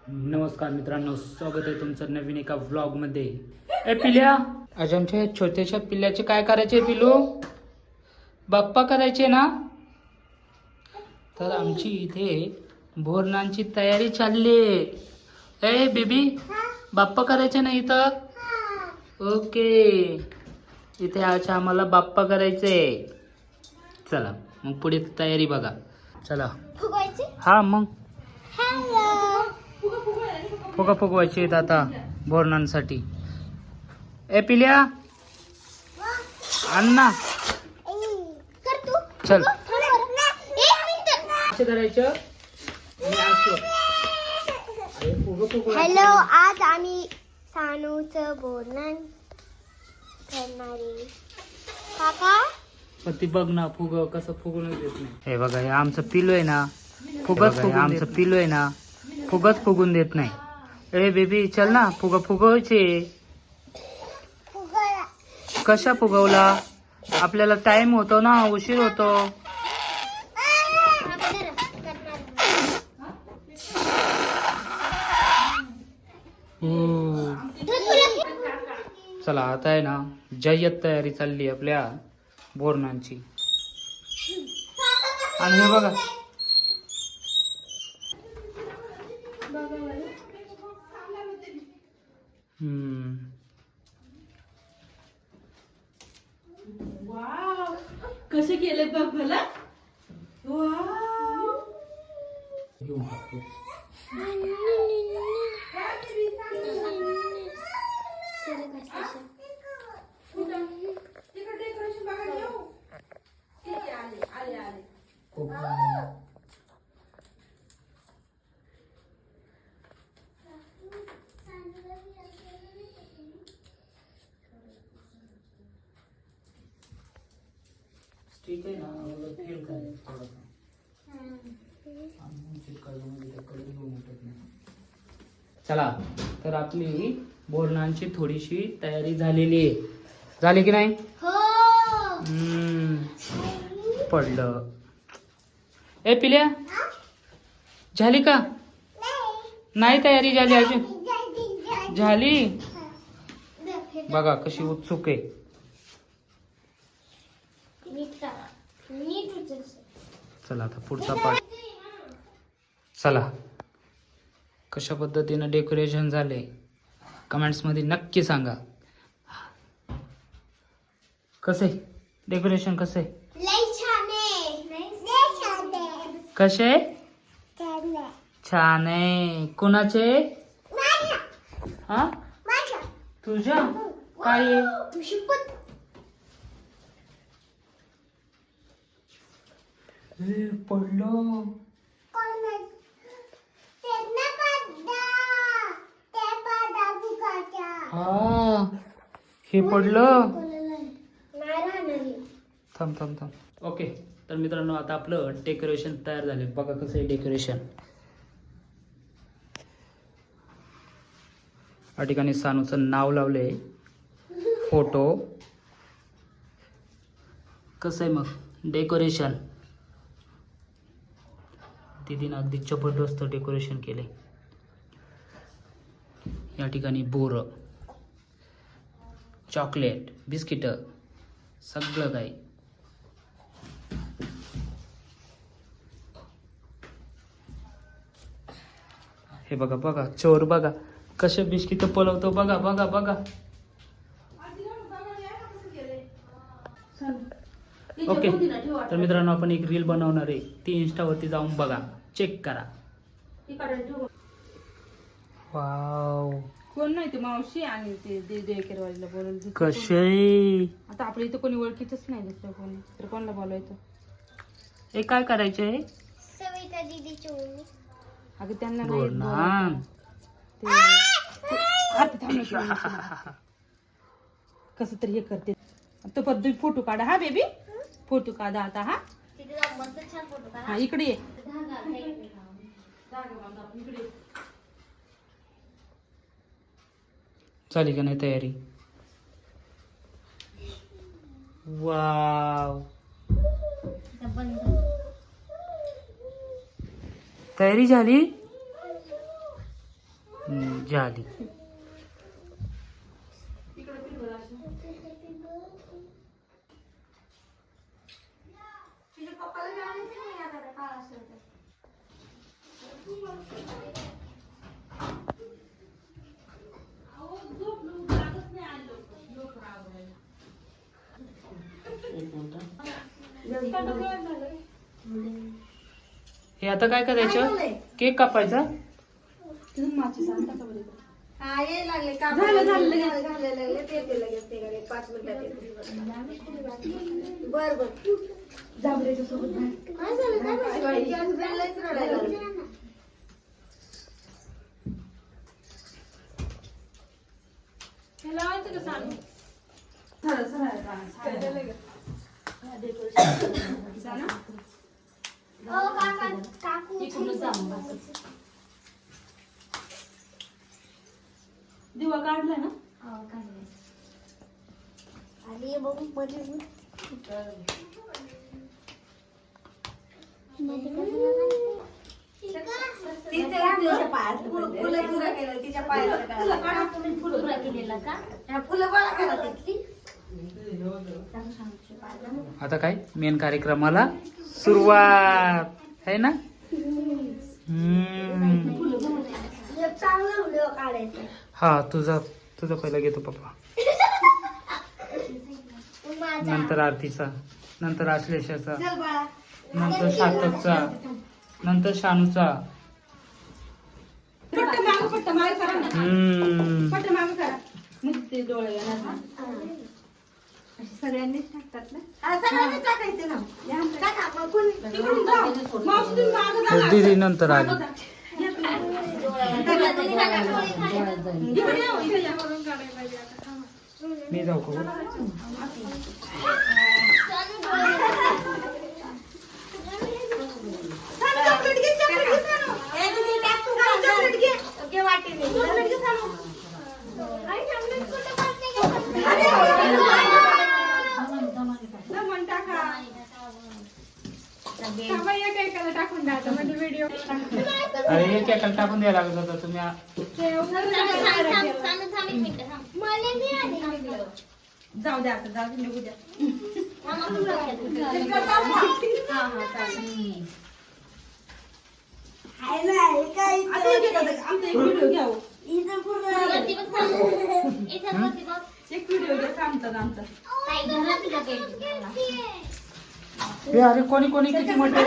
नमस्कार मित्रांनो, स्वागत आहे तुमचं नवीन एका व्लॉग मध्ये. ए पिल्या, आज आमच्या छोट्याशा पिल्ल्याचे काय करायचे पिलू? बाप्पा करायचे ना? तर आमची इथे बोरनांची तयारी चालली आहे. ए बेबी, बाप्पा करायचे ना इथं? ओके, इथे आज आम्हाला बाप्पा करायचे. चला मग पुढे तयारी बघा. चला. हा मग फुगा फुगवायचे आहेत आता बोरणांसाठी. ए पिल्या, आण चल. कसं करायचं? हॅलो, आज आम्ही सानूचं बोलणं करणारे. काका पण ती बघ ना, फुग कसं फुगून देत नाही. हे बघा, हे आमचं पिलू आहे ना, फुगच फुगून देत नाही. ए बेबी, चल ना, फुगा फुगवायचे. कशा फुगवला? आपल्याला टाइम होतो ना, उशीर होतो. चला आता आहे ना, जय्यत तयारी चालली आपल्या बोरणांची. आणि हे बघा, कसे केले बघ भला. वाव, ठीक आहे ना, फील करायचं थोडं. चला, तर आपली बोरणांची थोडीशी तयारी झालेली आहे. झाली की नाही? पडलं. ए पिल्या, झाली का? नाही तयारी झाली अजून? झाली. बघा कशी उत्सुक आहे. चला आता पुढचा पार्ट. चला, कशा पद्धतीनं डेकोरेशन झाले कमेंट्स मध्ये नक्की सांगा. कसे डेकोरेशन? कसे कसे? छान आहे. कुणाचे? हा, तुझ्या? काय आहे? पडलो. हा, हे पडलं. थांब थांब थांब. ओके, तर मित्रांनो, आता आपलं डेकोरेशन तयार झाले. बघा कसं आहे डेकोरेशन. या ठिकाणी सानूचं नाव लावले, फोटो. कसं आहे मग डेकोरेशन? दीदीनं अगदी जबरदस्त डेकोरेशन केले. या ठिकाणी बोर, चॉकलेट, बिस्किट, सगळं काही. हे बघा बघा, चोर बघा कसे बिस्किट पलवतो. बघा बघा बघा. ओके, तर मित्रांनो, आपण एक रील बनवणार आहे. ती इंस्टावरती जाऊन बघा, चेक करा. वाव, कोण नाही ते मावशी आणि ते देकेरवाडीला बोलून. कसे? आता आपल्या इथं कोणी ओळखीतच नाही दुसरं कोणी, तर कोणाला बोलायचं? हे काय करायचंय? सविता दीदीची मुलगी. अगं त्यांना नाही बोरनान. कसं तरी हे करते. तो पद्धती फोटो काढा. हा बेबी, फोटो काढा आता. हा, हा, इकडे ये. झाली का नाही तयारी? वाव, तयारी झाली. झाली. हे आता काय करायचं? केक कापायचा. दिवा काढला ना. आणि बघू मध्ये आता काय मेन कार्यक्रमाला सुरुवात आहे ना. चांगला व्हिडिओ काढायचा. हा तुझा पहिला घेतो पप्पा, नंतर आरतीचा, नंतर आश्लेषाचा, नंतर सार्थकचा, नंतर शानूचा. पट्ट माग करा ना. पट्ट माग करा मग ते डोळे येणार ना. अशी सगळ्यांनीच टाकतात ना. सगळ्यांनी टाकायचं ना. तिकडून जा. मावशी तुम्ही मागं जा. दीदी नंतर आली. मी जाऊ का? टाकून द्या म्हणजे व्हिडिओ. अरे हे केकल टाकून द्यायला लागत होता तुम्ही. जाऊ द्या आता, जाऊ निघू द्या. आमचा एक व्हिडिओ घ्या. एक व्हिडिओ घ्या आमचा. हे अरे कोणी किती मोठे.